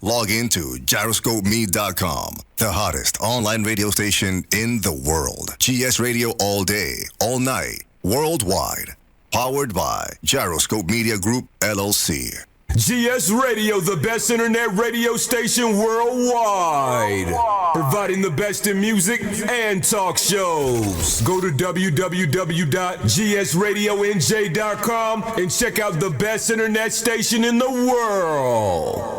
Log into gyroscopeme.com, the hottest online radio station in the world. GS Radio all day, all night, worldwide. Powered by Gyroscope Media Group, LLC. GS Radio, the best internet radio station worldwide. Providing the best in music and talk shows. Go to www.gsradionj.com and check out the best internet station in the world.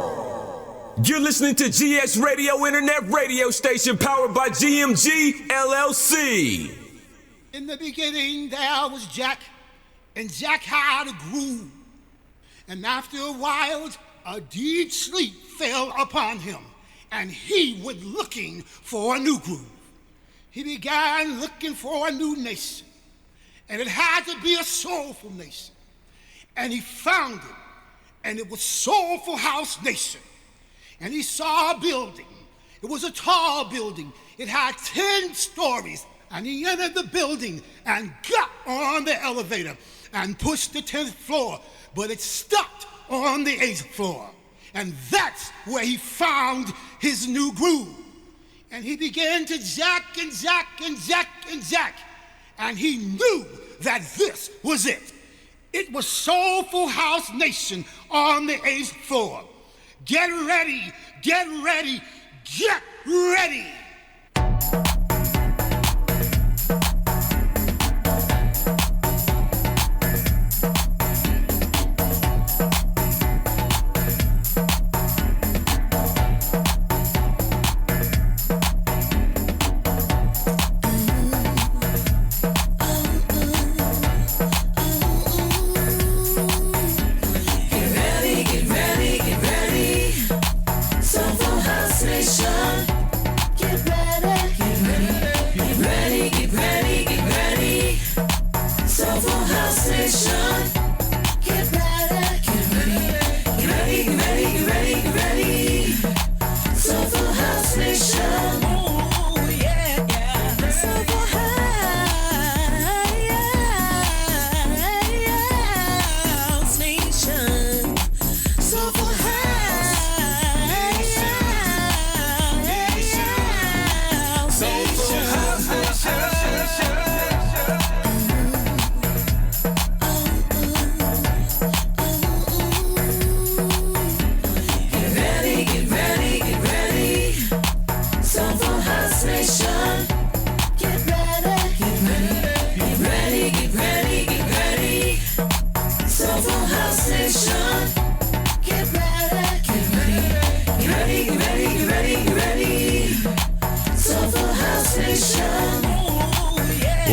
You're listening to GS Radio, internet radio station powered by GMG, LLC. In the beginning there was Jack, and Jack had a groove. And after a while, a deep sleep fell upon him, and he went looking for a new groove. He began looking for a new nation, and it had to be a soulful nation. And he found it, and it was Soulful House Nation. And he saw a building. It was a tall building. It had 10 stories, and he entered the building and got on the elevator and pushed the 10th floor. But it stopped on the 8th floor. And that's where he found his new groove. And he began to jack and jack and jack and jack. And he knew that this was it. It was Soulful House Nation on the 8th floor. Get ready, get ready, get ready.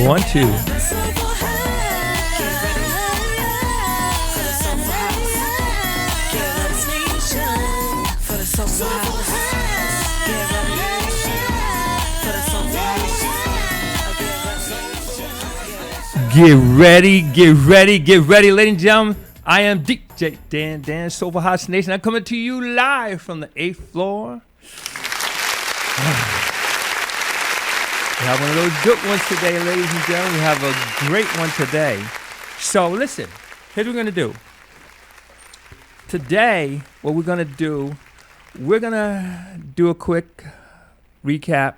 One, two. Get ready, get ready, get ready, ladies and gentlemen. I am DJ Dan Soulful House Nation. I'm coming to you live from the 8th floor. We have one of those good ones today, ladies and gentlemen. We have a great one today. So listen, here's what we're going to do. Today, what we're going to do, we're going to do a quick recap.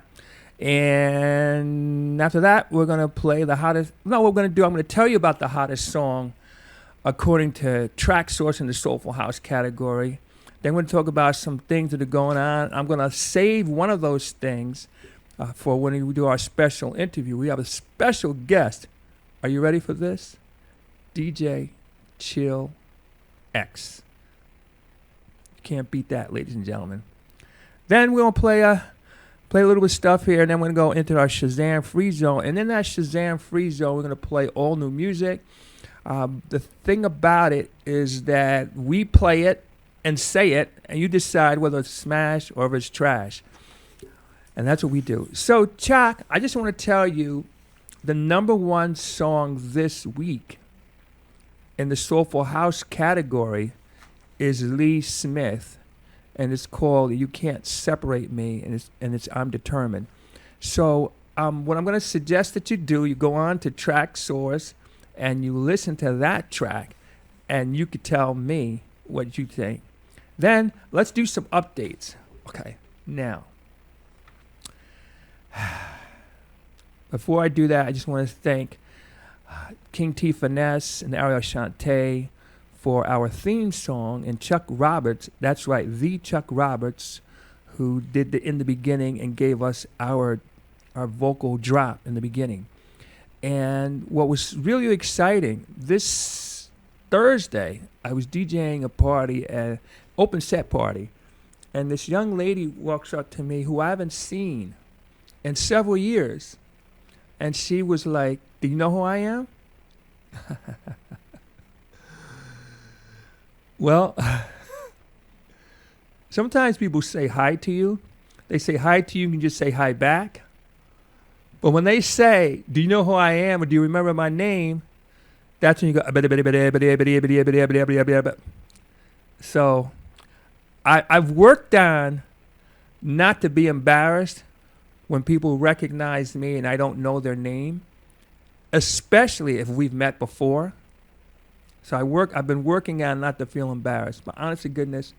And after that, we're going to play the hottest. No, what we're going to do, I'm going to tell you about the hottest song according to Track Source in the Soulful House category. Then we're going to talk about some things that are going on. I'm going to save one of those things for when we do our special interview. We have a special guest. Are you ready for this? DJ Chill X. You can't beat that, ladies and gentlemen. Then we're going to play a little bit of stuff here, and then we're going to go into our Shazam Free Zone. And in that Shazam Free Zone, we're going to play all new music. The thing about it is that we play it and say it, and you decide whether it's smash or if it's trash. And that's what we do. So, Chuck, I just want to tell you the number one song this week in the Soulful House category is Lee Smith, and it's called You Can't Separate Me, and it's I'm Determined. So what I'm going to suggest that you do, you go on to Track Source, and you listen to that track, and you could tell me what you think. Then let's do some updates. Okay, now, before I do that, I just want to thank King T Finesse and Ariel Shante for our theme song, and Chuck Roberts, that's right, the Chuck Roberts, who did the in the beginning and gave us our vocal drop in the beginning. And what was really exciting, this Thursday, I was DJing a party, an open set party, and this young lady walks up to me who I haven't seen in several years, and she was like, "Do you know who I am?" Well, sometimes people say hi to you. They say hi to you, you can just say hi back. But when they say, "Do you know who I am?" or "Do you remember my name?" that's when you go. So I've worked on not to be embarrassed when people recognize me and I don't know their name, especially if we've met before. So I've been working on not to feel embarrassed. But honest to goodness,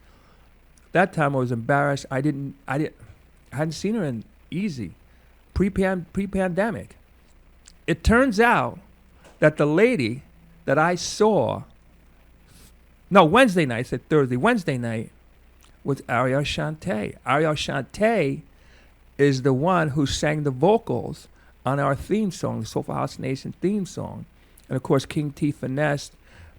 that time I was embarrassed. I hadn't seen her in pre-pandemic. It turns out that the lady that I saw, Wednesday night, I said Thursday, Wednesday night, was Ariel Shante. Ariel Shante is the one who sang the vocals on our theme song, the Soulful House Nation theme song. And of course, King T Finesse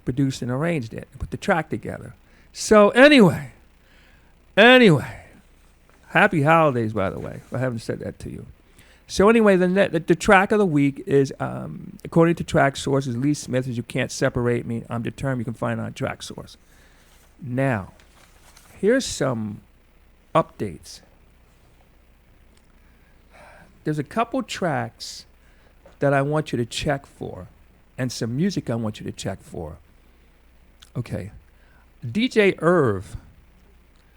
produced and arranged it, and put the track together. So anyway, happy holidays, by the way. I haven't said that to you. So anyway, the track of the week is, according to Track Source, is Lee Smith, is "You Can't Separate Me, I'm Determined." You can find it on Track Source. Now, here's some updates. There's a couple tracks that I want you to check for, and some music I want you to check for. Okay. DJ Irv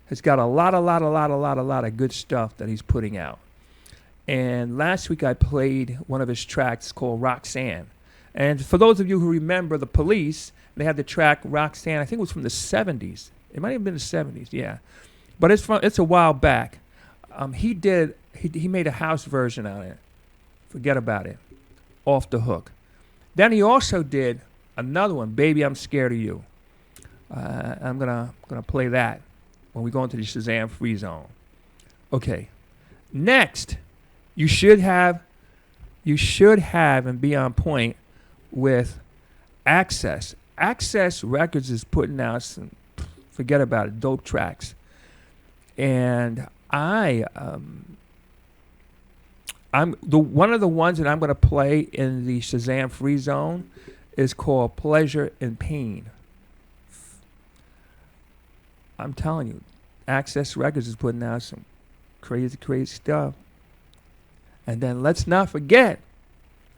has got a lot of good stuff that he's putting out. And last week I played one of his tracks called Roxanne. And for those of you who remember The Police, they had the track Roxanne, I think it was from the 70s. It might have been the 70s, yeah. But it's a while back. He made a house version on it. Forget about it. Off the Hook. Then he also did another one, Baby I'm Scared of You. I'm gonna play that when we go into the Shazam free zone. Okay. Next, you should have and be on point with Access. Access Records is putting out some, forget about it, dope tracks. And I'm one of the ones that I'm going to play in the Shazam free zone is called Pleasure and Pain. I'm telling you, Access Records is putting out some crazy stuff. And then let's not forget,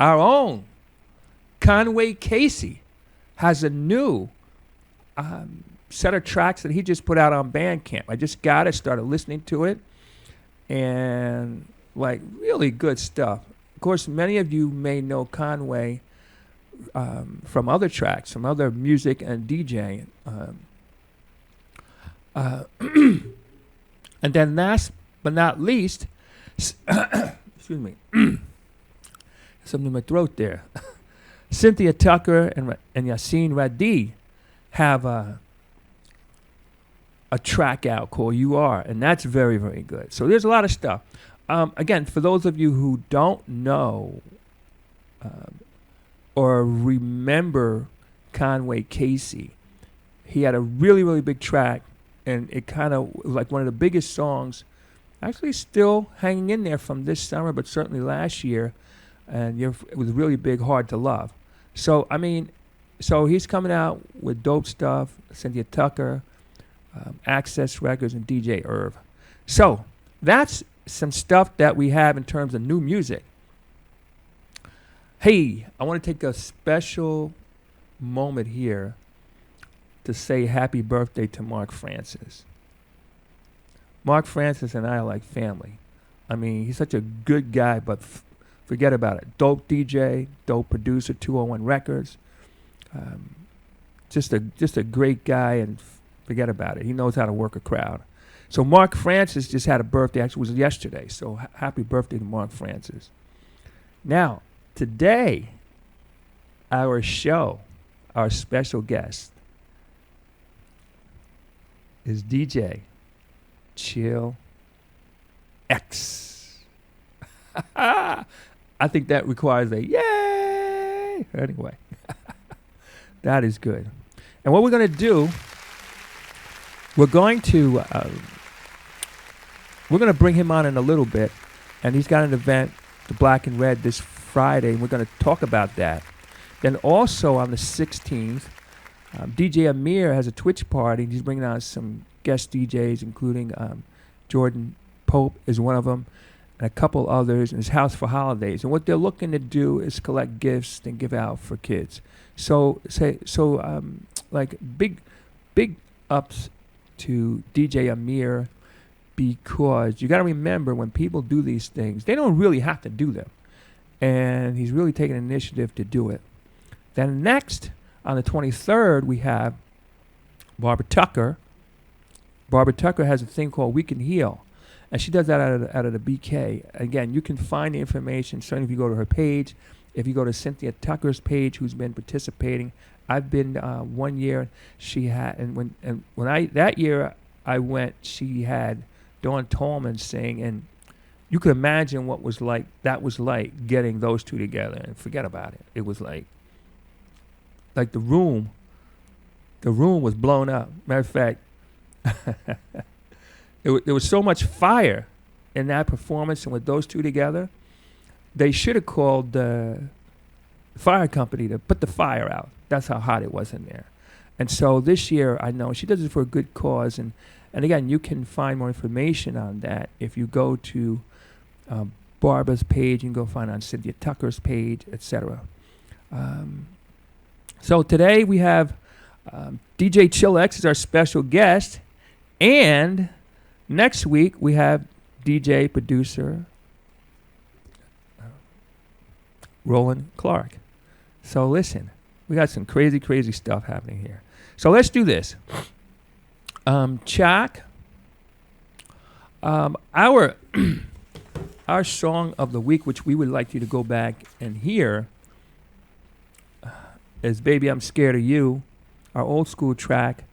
our own Conway Casey has a new set of tracks that he just put out on Bandcamp. I just got it, started listening to it, and like really good stuff. Of course, many of you may know Conway from other tracks, from other music and DJing. And then last but not least, excuse me, something in my throat there. Cynthia Tucker and Yassine Radi have a track out called "You Are," and that's very, very good. So there's a lot of stuff. Again, for those of you who don't know or remember Conway Casey, he had a really, really big track, and it kind of was like one of the biggest songs, actually still hanging in there from this summer, but certainly last year, and it was really big, Hard to Love. So, I mean, so he's coming out with dope stuff, Cynthia Tucker, Access Records, and DJ Irv. So that's some stuff that we have in terms of new music. Hey, I want to take a special moment here to say happy birthday to Mark Francis. Mark Francis and I are like family. I mean, he's such a good guy, but forget about it. Dope DJ, dope producer, 201 Records. Just a great guy, and Forget about it. He knows how to work a crowd. So Mark Francis just had a birthday. Actually, it was yesterday. So happy birthday to Mark Francis. Now, today, our show, our special guest is DJ Chill X. I think that requires a yay. Anyway, that is good. And what we're going to do, we're going to bring him on in a little bit, and he's got an event, the Black and Red, this Friday, and we're going to talk about that. Then also on the 16th, DJ Amir has a Twitch party, and he's bringing on some guest DJs, including Jordan Pope is one of them, and a couple others, in his house for holidays. And what they're looking to do is collect gifts and give out for kids. So like big ups to DJ Amir, because you got to remember, when people do these things, they don't really have to do them. And he's really taking initiative to do it. Then next, on the 23rd, we have Barbara Tucker. Barbara Tucker has a thing called We Can Heal. And she does that out of the BK. Again, you can find the information, certainly if you go to her page. If you go to Cynthia Tucker's page, who's been participating. I've been 1 year. She had, and when that year I went, she had Dawn Tallman sing, and you could imagine what that was like getting those two together. And forget about it. It was like the room was blown up. Matter of fact, there was so much fire in that performance, and with those two together, they should have called the fire company to put the fire out. That's how hot it was in there. And so this year, I know she does it for a good cause. And again, you can find more information on that if you go to Barbara's page. You can go find on Cynthia Tucker's page, etc. So today we have DJ Chill X is our special guest. And next week we have DJ producer Roland Clark. So listen, we got some crazy, crazy stuff happening here. So let's do this. Chuck, our song of the week, which we would like you to go back and hear, is Baby I'm Scared of You, our old school track,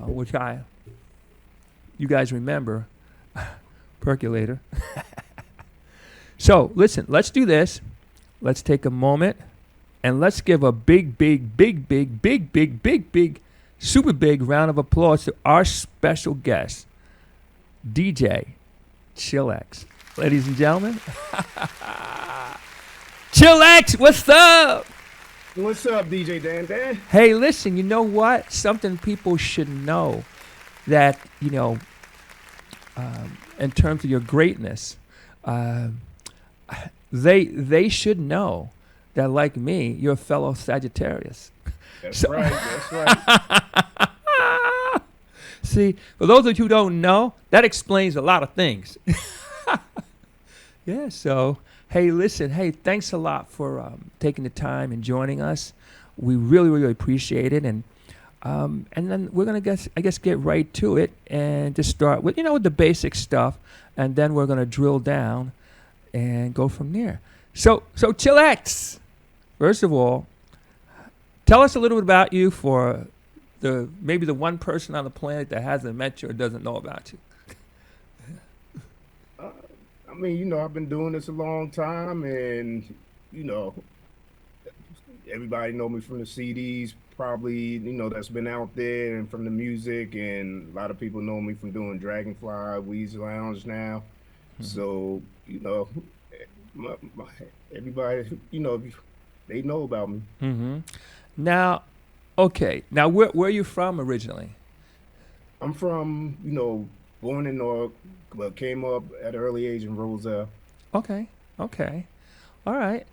which you guys remember, Percolator. So listen, let's do this. Let's take a moment and let's give a big, super big round of applause to our special guest, DJ Chill X. Ladies and gentlemen, Chill X, what's up? What's up, DJ Dan? Hey, listen, you know what? Something people should know that, in terms of your greatness, they should know that, like me, you're a fellow Sagittarius. That's right. See, for those of you who don't know, that explains a lot of things. Yeah, so, hey, listen, thanks a lot for taking the time and joining us. We really, really appreciate it. And then we're going to, get right to it and just start with, with the basic stuff. And then we're going to drill down and go from there. So Chillax, first of all, tell us a little bit about you for maybe the one person on the planet that hasn't met you or doesn't know about you. I've been doing this a long time, and, everybody know me from the CDs, probably, that's been out there, and from the music, and a lot of people know me from doing Dragonfly, Weeds Lounge now. Mm-hmm. So, everybody, they know about me. Mm-hmm. Now, okay. Now, where are you from originally? I'm from, born in Newark, but came up at an early age in Roselle. Okay. All right.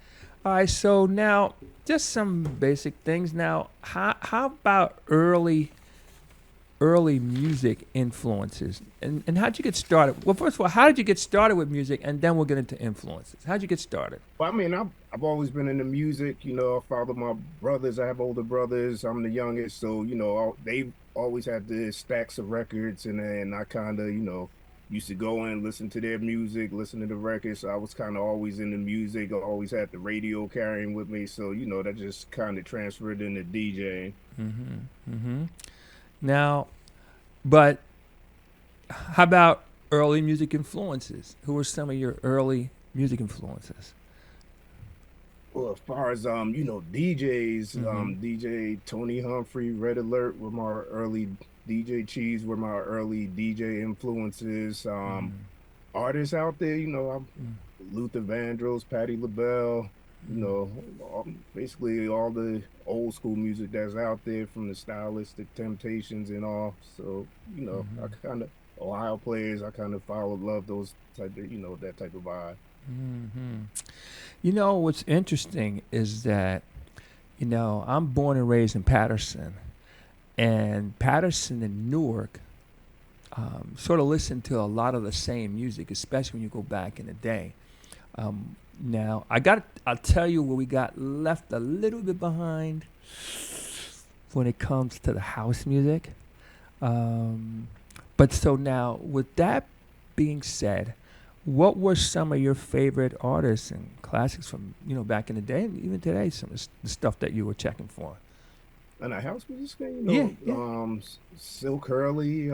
So now, just some basic things. Now, how about early early music influences, and how'd you get started? Well, first of all, how did you get started with music, and then we'll get into influences. How'd you get started? Well, I mean, I've always been into music. You know, I follow my brothers. I have older brothers. I'm the youngest, so you know, they've always had the stacks of records, and then I kind of, you know, used to go and listen to their music, listen to the records. So I was kind of always into music. I always had the radio carrying with me, so you know, that just kind of transferred into DJing. Now, but how about early music influences? Who were some of your early music influences? Well, as far as you know, DJs, DJ Tony Humphrey, Red Alert were my early DJ Cheese were my early DJ influences. Artists out there, you know, Luther Vandross, Patti LaBelle, you know, basically all the old school music that's out there from the Stylistic Temptations and all. So, you know, I kind of Ohio players, I kind of love those type of, you know, that type of vibe. You know, what's interesting is that, you know, I'm born and raised in Patterson, and Patterson and Newark sort of listen to a lot of the same music, especially when you go back in the day. Now, I'll tell you where we got left a little bit behind when it comes to the house music. But so now, with that being said, what were some of your favorite artists and classics from, you know, back in the day and even today, some of the stuff that you were checking for? And a house music, you know, Silk Hurley,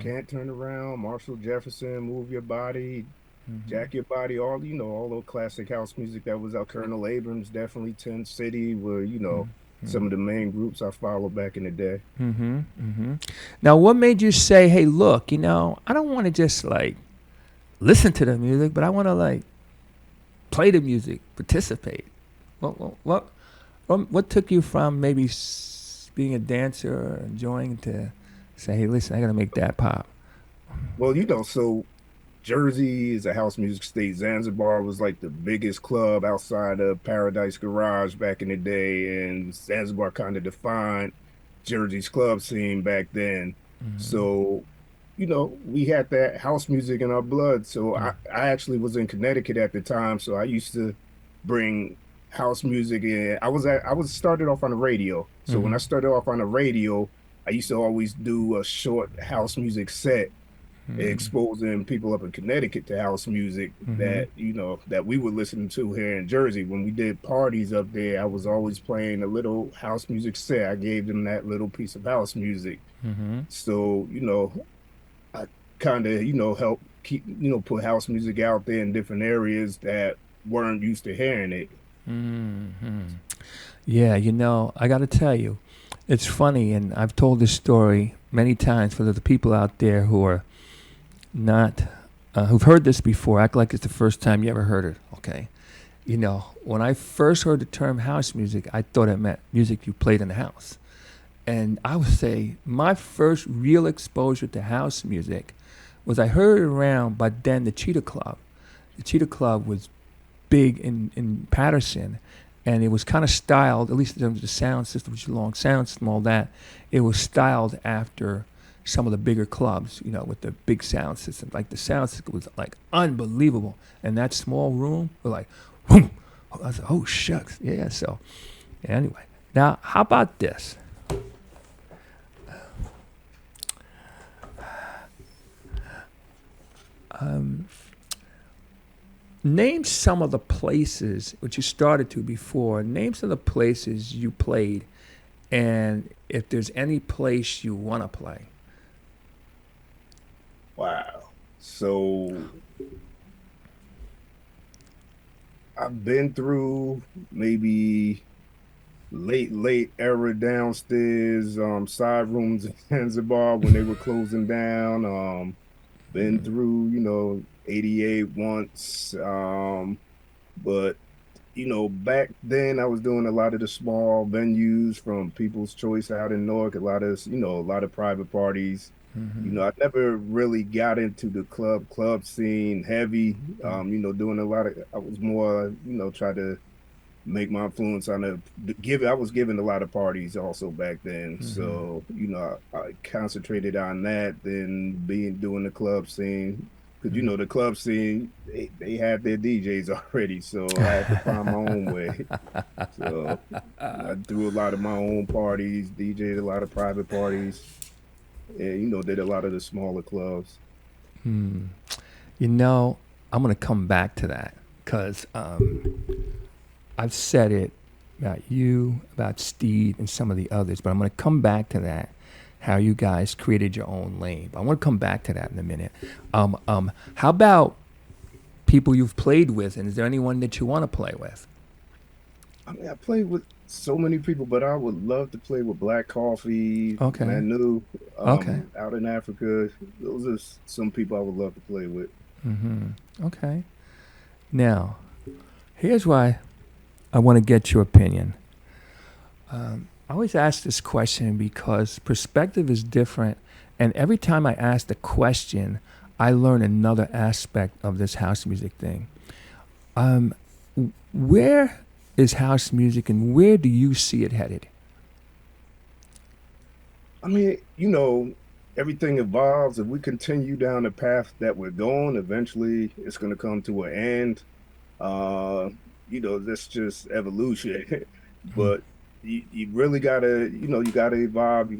Can't Turn Around, Marshall Jefferson, Move Your Body, Jack Your Body, all, you know, all the classic house music that was out. Colonel Abrams, definitely 10 City were, you know, some of the main groups I followed back in the day. Now, what made you say, hey, look, you know, I don't want to just like listen to the music, but I want to like play the music, participate? What took you from maybe being a dancer or enjoying to say, hey, listen, I got to make that pop? Well, you know, so Jersey is a house music state. Zanzibar was like the biggest club outside of Paradise Garage back in the day, and Zanzibar kind of defined Jersey's club scene back then. So, you know, we had that house music in our blood. So I actually was in Connecticut at the time, so I used to bring house music in. I was started off on the radio. So when I started off on the radio, I used to always do a short house music set, exposing people up in Connecticut to house music that, you know, that we were listening to here in Jersey. When we did parties up there, I was always playing a little house music set. I gave them that little piece of house music. So, you know, I kind of, you know, help keep, you know, put house music out there in different areas that weren't used to hearing it. Yeah, you know, I got to tell you, it's funny, and I've told this story many times for the people out there who are not, who've heard this before, act like it's the first time you ever heard it, okay? You know, when I first heard the term house music, I thought it meant music you played in the house. And I would say my first real exposure to house music was I heard it around, but then the Cheetah Club. The Cheetah Club was big in Patterson, and it was kind of styled, at least in terms of the sound system, which is a long sound system, all that. It was styled after some of the bigger clubs, you know, with the big sound system. Like the sound system was like unbelievable. And that small room was like, whoom. I was like, oh shucks. Yeah, so anyway. Now, how about this? Name some of the places, which you started to before, name some of the places you played, and if there's any place you want to play. Wow. So I've been through maybe late era downstairs, side rooms in Zanzibar when they were closing down. Been through, you know, 88 once. But, you know, back then I was doing a lot of the small venues from People's Choice out in Newark, a lot of private parties. You know, I never really got into the club scene heavy, you know, doing I was more, you know, try to make my influence on I was giving a lot of parties also back then. Mm-hmm. So, I concentrated on that, then doing the club scene. Because, the club scene, they had their DJs already. So I had to find my own way. So I threw a lot of my own parties, DJed a lot of private parties, and, did a lot of the smaller clubs. I'm going to come back to that because I've said it about you, about Steve, and some of the others, but I'm going to come back to that, how you guys created your own lane. But I want to come back to that in a minute. How about people you've played with, and is there anyone that you want to play with? I mean, I played with so many people, but I would love to play with Black Coffee, Okay. Manu, Okay. out in Africa. Those are some people I would love to play with. Mm-hmm. Okay. Now, here's why I want to get your opinion. I always ask this question because perspective is different, and every time I ask the question, I learn another aspect of this house music thing. Where is house music, and where do you see it headed? I mean, everything evolves. If we continue down the path that we're going, eventually it's going to come to an end. That's just evolution. But you really gotta, you gotta evolve.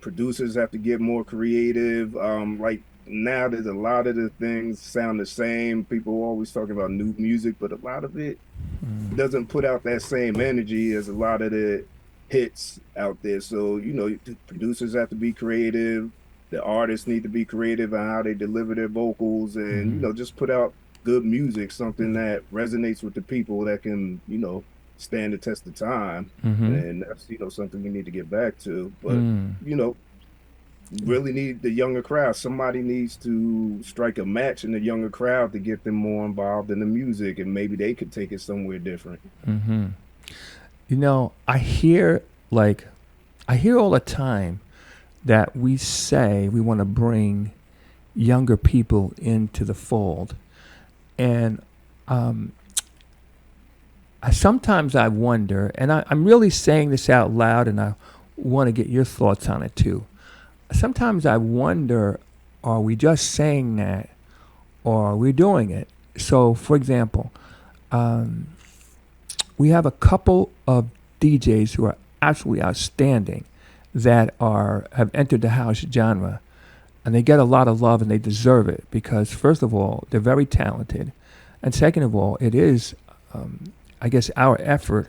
Producers have to get more creative. Right now, there's a lot of the things sound the same. People are always talking about new music, but a lot of it doesn't put out that same energy as a lot of the hits out there. So, the producers have to be creative. The artists need to be creative on how they deliver their vocals and, just put out good music, something that resonates with the people that can, stand the test of time. And that's, something we need to get back to. But, really need the younger crowd. Somebody needs to strike a match in the younger crowd to get them more involved in the music, and maybe they could take it somewhere different. I hear all the time that we say we want to bring younger people into the fold. And sometimes I wonder, and I'm really saying this out loud, and I want to get your thoughts on it too. Sometimes I wonder, are we just saying that, or are we doing it? So, for example, we have a couple of DJs who are absolutely outstanding that have entered the house genre, and they get a lot of love, and they deserve it because, first of all, they're very talented, and second of all, it is, I guess, our effort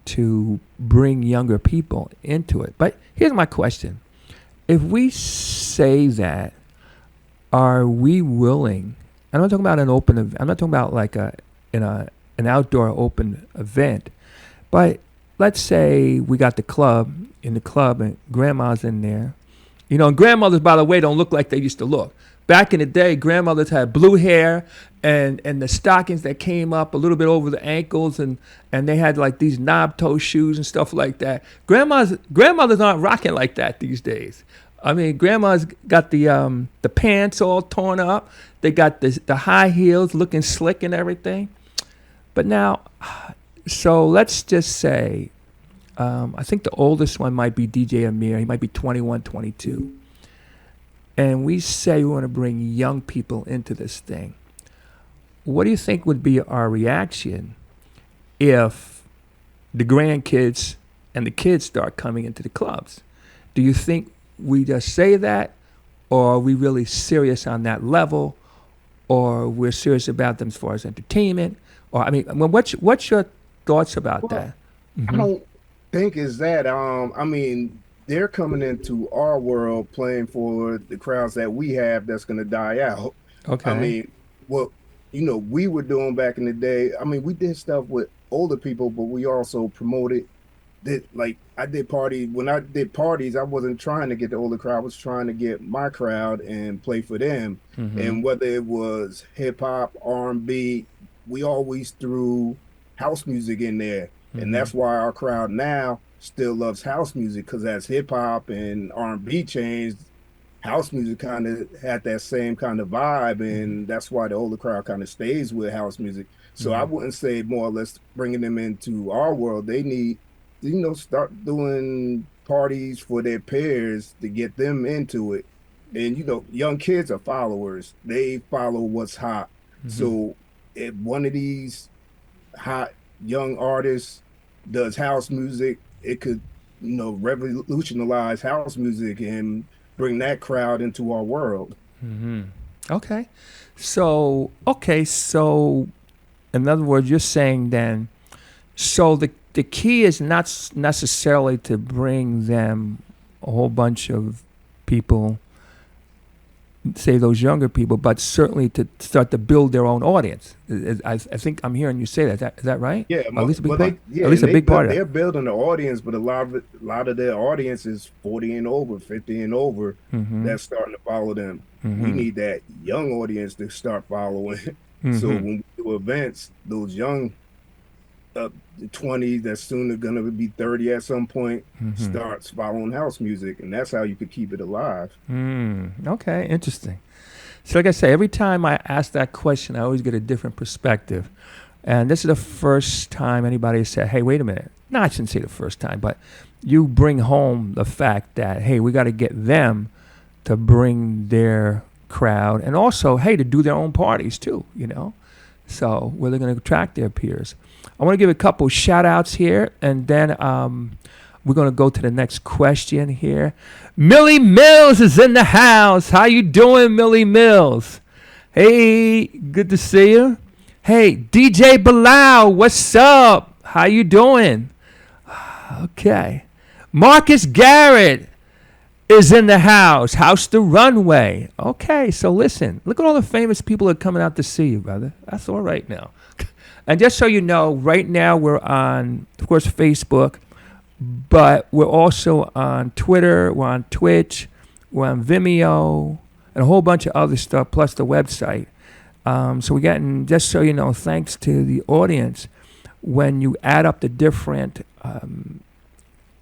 to bring younger people into it. But here's my question. If we say that, are we willing? I'm not talking about an open event. I'm not talking about like an outdoor open event. But let's say we got in the club, and grandma's in there. And grandmothers, by the way, don't look like they used to look. Back in the day, grandmothers had blue hair and the stockings that came up a little bit over the ankles, and they had like these knob toe shoes and stuff like that. Grandmothers aren't rocking like that these days. I mean, grandma's got the pants all torn up. They got the high heels looking slick and everything. But now, so let's just say, I think the oldest one might be DJ Amir. He might be 21, 22. And we say we want to bring young people into this thing. What do you think would be our reaction if the grandkids and the kids start coming into the clubs? Do you think we just say that, or are we really serious on that level, or we're serious about them as far as entertainment? Or I mean, what's your thoughts about that? I don't think it's that. I mean, they're coming into our world playing for the crowds that we have that's going to die out. Okay. I mean, what we were doing back in the day, I mean, we did stuff with older people, but we also promoted that. Like, when I did parties, I wasn't trying to get the older crowd, I was trying to get my crowd and play for them. And whether it was hip hop, R&B, we always threw house music in there. And that's why our crowd now still loves house music, because as hip hop and R&B changed, house music kind of had that same kind of vibe, and that's why the older crowd kind of stays with house music. So I wouldn't say more or less bringing them into our world. They need, start doing parties for their peers to get them into it. And young kids are followers. They follow what's hot. So if one of these hot young artists does house music, it could, revolutionize house music and bring that crowd into our world. Okay. So in other words, you're saying then, so the key is not necessarily to bring them a whole bunch of people, say those younger people, but certainly to start to build their own audience. I think I'm hearing you say that. Is that right? Yeah, at least a big well, part. At least a big part of they're it. building the audience, but a lot of their audience is 40 and over, 50 and over. That's starting to follow them. We need that young audience to start following. So when we do events, those young up to 20 that's soon going to be 30 at some point starts following house music, and that's how you could keep it alive. Okay, interesting. So like I say, every time I ask that question, I always get a different perspective. And this is the first time anybody has said, hey, wait a minute. No, I shouldn't say the first time, but you bring home the fact that, hey, we got to get them to bring their crowd, and also, hey, to do their own parties too, so where they're going to attract their peers. I want to give a couple shout outs here, and then we're going to go to the next question here. Millie Mills is in the house. How you doing, Millie Mills? Hey, good to see you. Hey, DJ Bilal, what's up? How you doing? Okay. Marcus Garrett is in the house. House the Runway. Okay, so listen. Look at all the famous people that are coming out to see you, brother. That's all right now. And just so you know, right now we're on, of course, Facebook, but we're also on Twitter, we're on Twitch, we're on Vimeo, and a whole bunch of other stuff, plus the website. So we're getting, just so you know, thanks to the audience, when you add up the different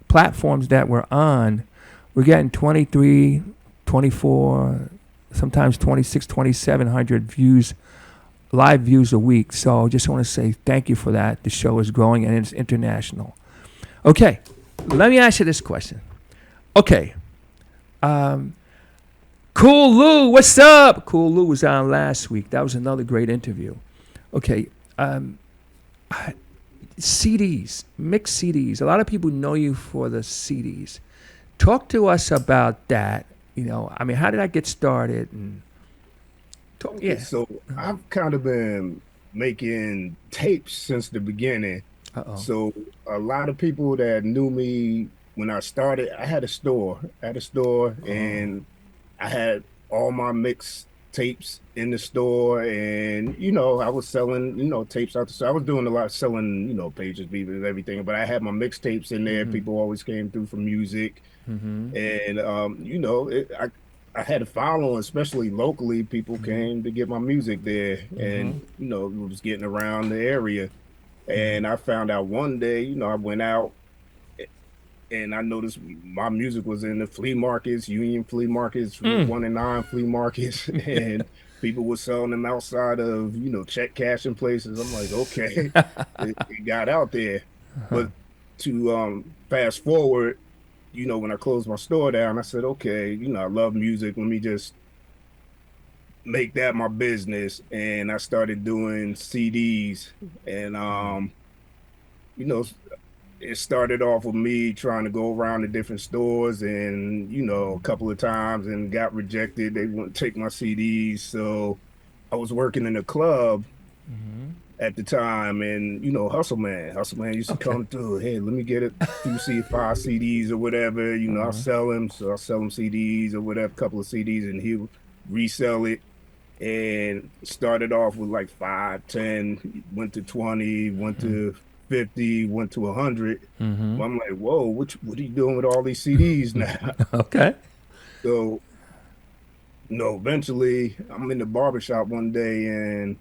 platforms that we're on, we're getting 23, 24, sometimes 26, 2,700 views, live views a week. So just want to say thank you for that. The show is growing and it's international. Okay, let me ask you this question. Okay, Cool Lou, what's up? Cool Lou was on last week. That was another great interview. Okay, CDs, mixed CDs. A lot of people know you for the CDs. Talk to us about that. How did I get started? And So I've kind of been making tapes since the beginning. So a lot of people that knew me when I started, I had a store. And I had all my mix tapes in the store, and I was selling tapes out the store. I was doing a lot of selling pages, beavers, everything, but I had my mixtapes in there. People always came through for music. And I had a following, especially locally. People came to get my music there, and it was getting around the area. And I found out one day, I went out and I noticed my music was in the flea markets, Union flea markets, 1 and 9 flea markets, and people were selling them outside of check cashing places. I'm like, okay, it got out there. But to fast forward, when I closed my store down, I said, okay, I love music. Let me just make that my business. And I started doing CDs. And, it started off with me trying to go around to different stores and, a couple of times and got rejected. They wouldn't take my CDs. So I was working in a club at the time, and Hustle Man used to come through. Hey, let me get a few 5 CDs or whatever. I'll sell them. So I'll sell him CDs or whatever, couple of CDs, and he'll resell it. And started off with like 5, 10, went to 20, went to 50, went to 100. I'm like, whoa, what are you doing with all these CDs now? Okay. So, eventually I'm in the barbershop one day, and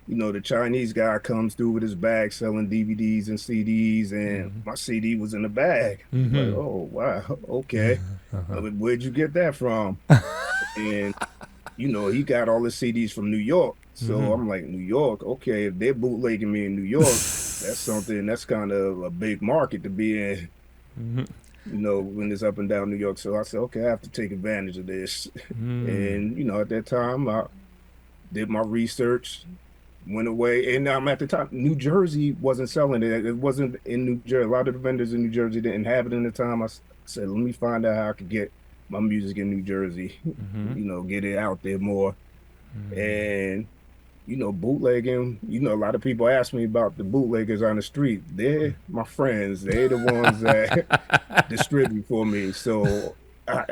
the Chinese guy comes through with his bag selling DVDs and CDs, and my CD was in the bag. Like, oh wow, okay. Where'd you get that from? And he got all his CDs from New York. So I'm like, New York, okay, if they're bootlegging me in New York, that's kind of a big market to be in, when it's up and down New York. So I said, okay, I have to take advantage of this. And, at that time, I did my research, went away. And at the time, New Jersey wasn't selling it. It wasn't in New Jersey. A lot of the vendors in New Jersey didn't have it in the time. I said, let me find out how I could get my music in New Jersey, get it out there more. And, bootlegging, a lot of people ask me about the bootleggers on the street. They're my friends. They're the ones that distribute for me. So I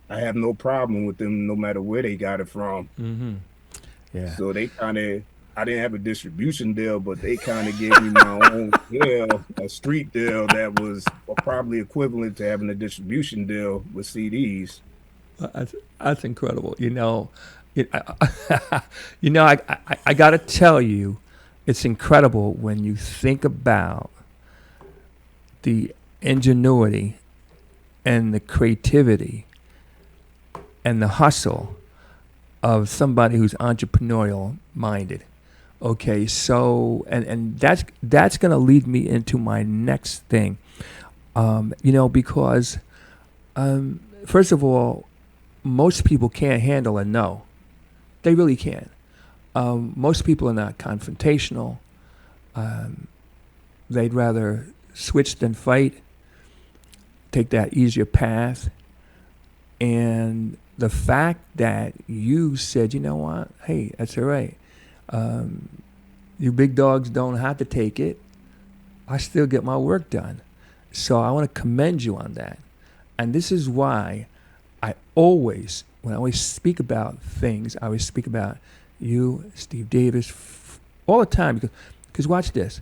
have no problem with them no matter where they got it from. Yeah. So I didn't have a distribution deal, but they kind of gave me my own deal, a street deal that was probably equivalent to having a distribution deal with CDs. That's incredible. I got to tell you, it's incredible when you think about the ingenuity and the creativity and the hustle of somebody who's entrepreneurial minded. Okay, so and that's going to lead me into my next thing. Because first of all, most people can't handle a no. They really can't. Most people are not confrontational. They'd rather switch than fight, take that easier path. And the fact that you said, you know what, hey, that's all right. You big dogs don't have to take it. I still get my work done. So I want to commend you on that. And this is why when I always speak about things, I always speak about you, Steve Davis, all the time. Because watch this.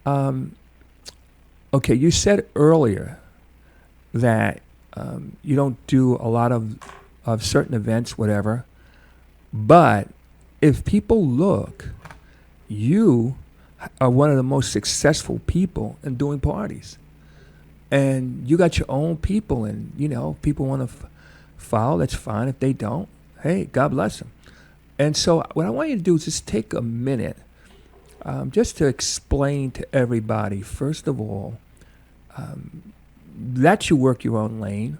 Okay, you said earlier that you don't do a lot of certain events, whatever. But if people look, you are one of the most successful people in doing parties. And you got your own people, and, people want to follow, that's fine. If they don't, hey, God bless them. And so what I want you to do is just take a minute just to explain to everybody, first of all, that you work your own lane,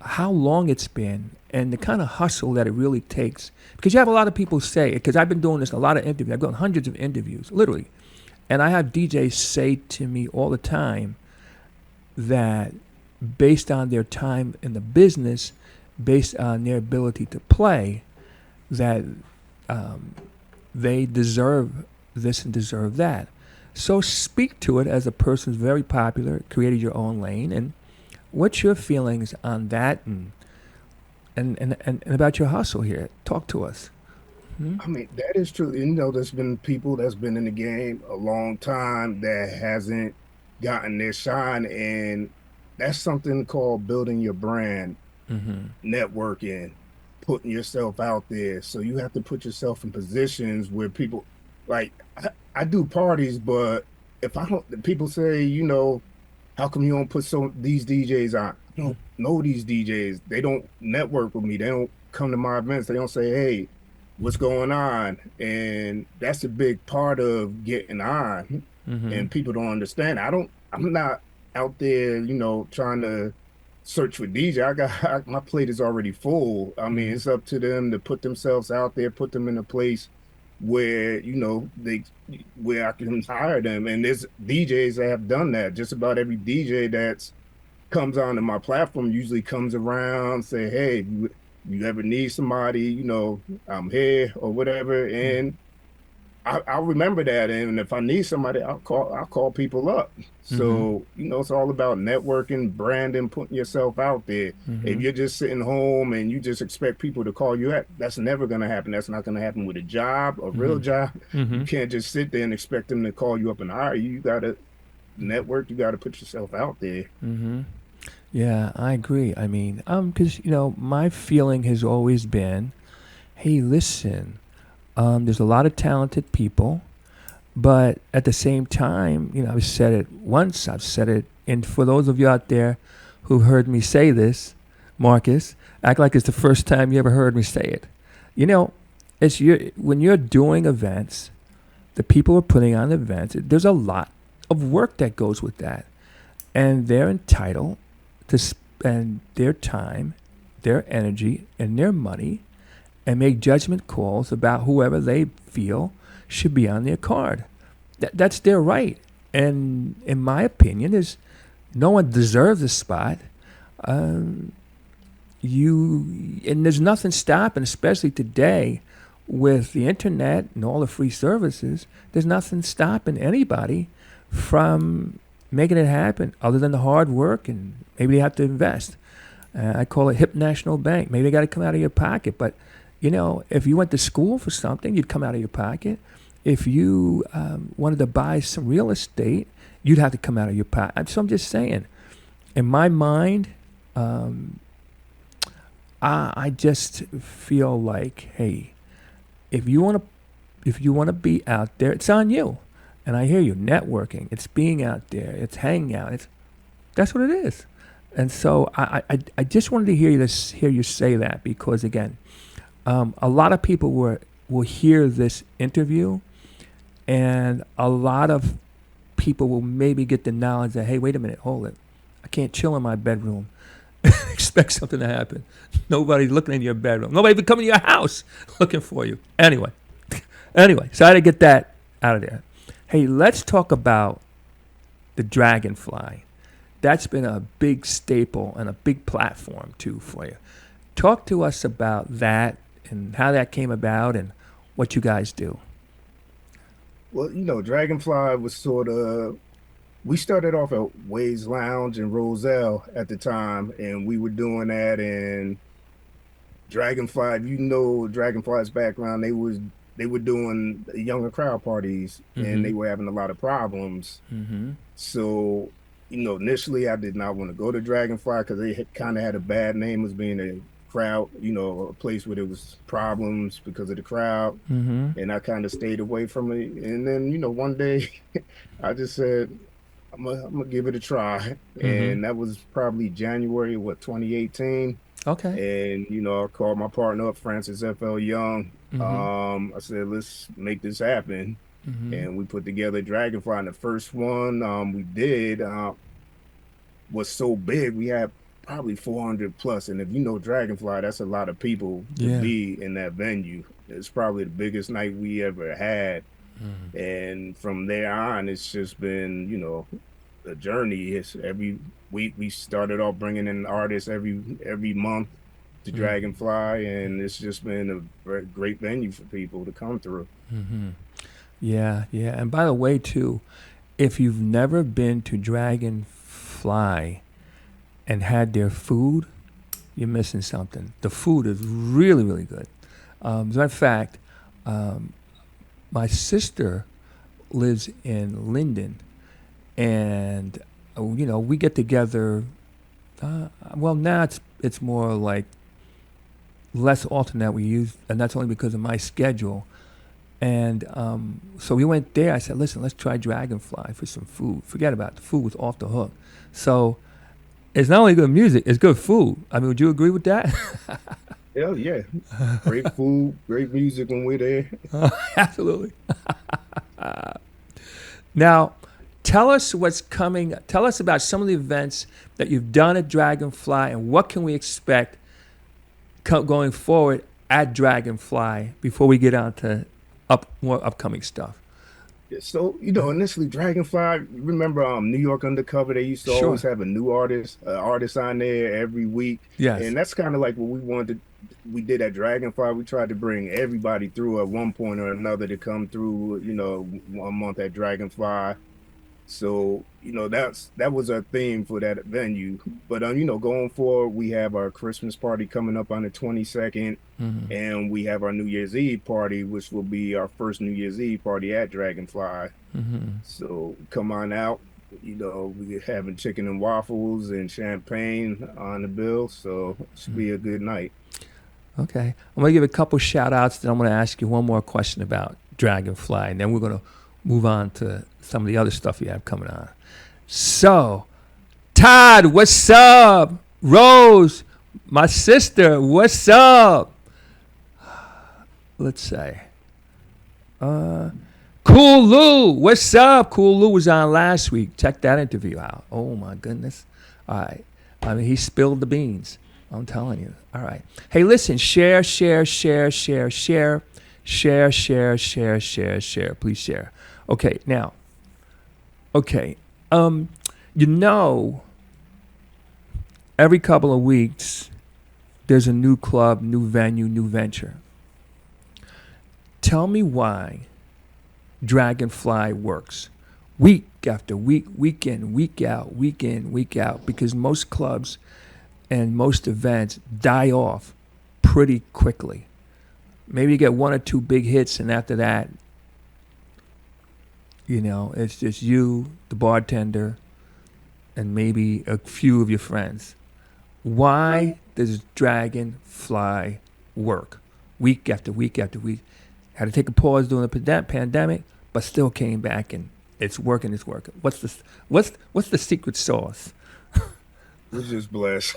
how long it's been, and the kind of hustle that it really takes. Because you have a lot of people say, because I've been doing this in a lot of interviews, I've done hundreds of interviews, literally. And I have DJs say to me all the time that based on their time in the business, based on their ability to play, that they deserve this and deserve that. So speak to it as a person who's very popular, created your own lane, and what's your feelings on that and about your hustle here? Talk to us. I mean, that is true. There's been people that's been in the game a long time that hasn't gotten their shine, and that's something called building your brand, networking, putting yourself out there. So you have to put yourself in positions where people, like, I do parties, but if I don't, people say, how come you don't put these DJs on? I don't know these DJs. They don't network with me. They don't come to my events. They don't say, hey, what's going on? And that's a big part of getting on. And people don't understand. I'm not out there, trying to search for DJ. My plate is already full. I mean, it's up to them to put themselves out there, put them in a place where, where I can hire them. And there's DJs that have done that. Just about every DJ that's comes onto my platform usually comes around, say, hey, you ever need somebody, I'm here or whatever. And I'll remember that. And if I need somebody, I'll call people up. So, it's all about networking, branding, putting yourself out there. If you're just sitting home and you just expect people to call you up, that's never going to happen. That's not going to happen with a job, a real job. You can't just sit there and expect them to call you up and hire you. You got to network. You got to put yourself out there. Yeah, I agree. I mean, because, my feeling has always been, hey, listen, There's a lot of talented people, but at the same time, I've said it once, I've said it, and for those of you out there who heard me say this, Marcus, act like it's the first time you ever heard me say it. When you're doing events, the people who are putting on events, there's a lot of work that goes with that. And they're entitled to spend their time, their energy, and their money and make judgment calls about whoever they feel should be on their card. That's their right. And in my opinion, no one deserves a spot. And there's nothing stopping, especially today with the internet and all the free services, there's nothing stopping anybody from making it happen other than the hard work, and maybe they have to invest. I call it Hip National Bank. Maybe they got to come out of your pocket. But, if you went to school for something, you'd come out of your pocket. If you wanted to buy some real estate, you'd have to come out of your pocket. So I'm just saying, in my mind, I just feel like, hey, if you want to be out there, it's on you. And I hear you, networking. It's being out there. It's hanging out. That's what it is. And so I just wanted to hear you say that, because again, a lot of people will hear this interview, and a lot of people will maybe get the knowledge that, hey, wait a minute, hold it. I can't chill in my bedroom. Expect something to happen. Nobody's looking in your bedroom. Nobody even coming to your house looking for you. Anyway, so I had to get that out of there. Hey, let's talk about the Dragonfly. That's been a big staple and a big platform too for you. Talk to us about that and how that came about and what you guys do. Well, Dragonfly was we started off at Wade's Lounge in Roselle at the time, and we were doing that. And Dragonfly, Dragonfly's background, they were doing younger crowd parties, and they were having a lot of problems. So, initially I did not want to go to Dragonfly because they kind of had a bad name as being a crowd, a place where there was problems because of the crowd. And I kind of stayed away from it. And then, one day I just said, I'm gonna give it a try. And that was probably January 2018. Okay. And I called my partner up, Francis F.L. Young. I said, let's make this happen. And we put together Dragonfly. And the first one we did was so big, we had probably 400 plus. And if Dragonfly, that's a lot of people to be in that venue. It's probably the biggest night we ever had. And from there on, it's just been, a journey. It's every week we started off bringing in artists every month to Dragonfly, and it's just been a very great venue for people to come through. Yeah. And by the way, too, if you've never been to Dragonfly and had their food, you're missing something. The food is really, really good. As a matter of fact, my sister lives in Linden, and we get together. Well, now it's more like less often that we use, and that's only because of my schedule. And so we went there. I said, listen, let's try Dragonfly for some food. Forget about it. The food was off the hook. So it's not only good music, it's good food. I mean, would you agree with that? Hell yeah. Great food, great music when we're there. Absolutely. Now, tell us what's coming. Tell us about some of the events that you've done at Dragonfly, and what can we expect going forward at Dragonfly before we get on to more upcoming stuff. So, initially Dragonfly, remember New York Undercover, they used to always have a new artist on there every week. Yes. And that's kind of like what we did at Dragonfly. We tried to bring everybody through at one point or another to come through, 1 month at Dragonfly. So, that was our theme for that venue. But, going forward, we have our Christmas party coming up on the 22nd, and we have our New Year's Eve party, which will be our first New Year's Eve party at Dragonfly. So come on out. We're having chicken and waffles and champagne on the bill, so it should be a good night. Okay. I'm going to give a couple shout outs, then I'm going to ask you one more question about Dragonfly, and then we're going to move on to some of the other stuff you have coming on. So, Todd, what's up? Rose, my sister, what's up? Let's say. Cool Lou, what's up? Cool Lou was on last week. Check that interview out. Oh, my goodness. All right. I mean, he spilled the beans. I'm telling you. All right. Hey, listen, share. Please share. Okay, now. Okay. Every couple of weeks, there's a new club, new venue, new venture. Tell me why Dragonfly works week after week, week in, week out, because most clubs and most events die off pretty quickly. Maybe you get one or two big hits, and after that, it's just you, the bartender, and maybe a few of your friends. Why does Dragonfly work week after week after week? Had to take a pause during the pandemic, but still came back, and it's working. What's the secret sauce? We're just blessed.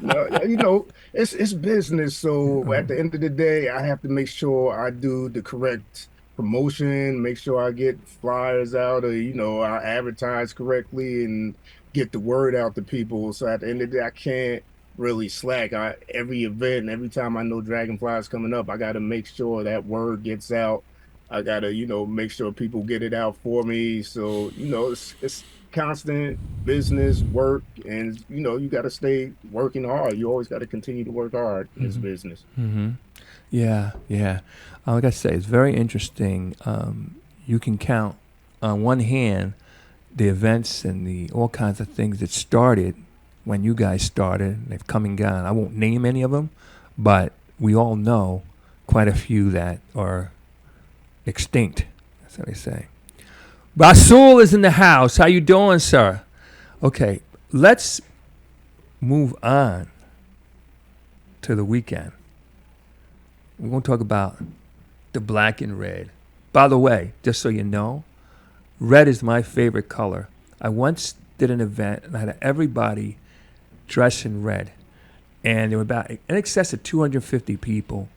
No, it's business. So at the end of the day, I have to make sure I do the correct promotion, make sure I get flyers out, or I advertise correctly and get the word out to people. So at the end of the day, I can't really slack. Every event, every time I know Dragonfly is coming up, I got to make sure that word gets out. I got to, make sure people get it out for me. So, it's constant business work, and, you got to stay working hard. You always got to continue to work hard in this business. Mm-hmm. Yeah. Like I say, it's very interesting. You can count on one hand the events and all kinds of things that started when you guys started. They've come and gone. I won't name any of them, but we all know quite a few that are extinct. That's how they say. Rasul is in the house. How you doing, sir? Okay, let's move on to the weekend. We're going to talk about the black and red. By the way, just so you know, red is my favorite color. I once did an event and I had everybody dressed in red. And there were about in excess of 250 people.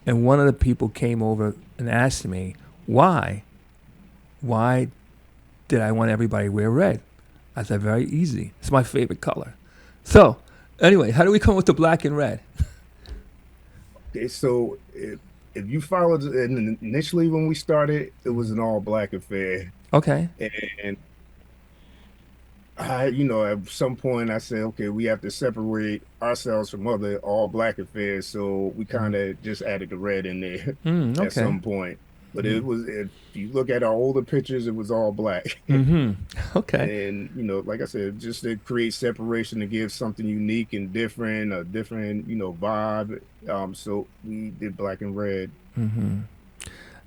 And one of the people came over and asked me, why did I want everybody to wear red? I said, very easy. It's my favorite color. So, anyway, how do we come up with the black and red? Okay, so if you followed, initially when we started, it was an all black affair. Okay. And at some point I said, okay, we have to separate ourselves from other all black affairs. So we kind of just added the red in there Okay. at some point. But it was, if you look at our older pictures, it was all black. Okay. And, like I said, just to create separation, to give something unique and different, a different, vibe. So we did black and red.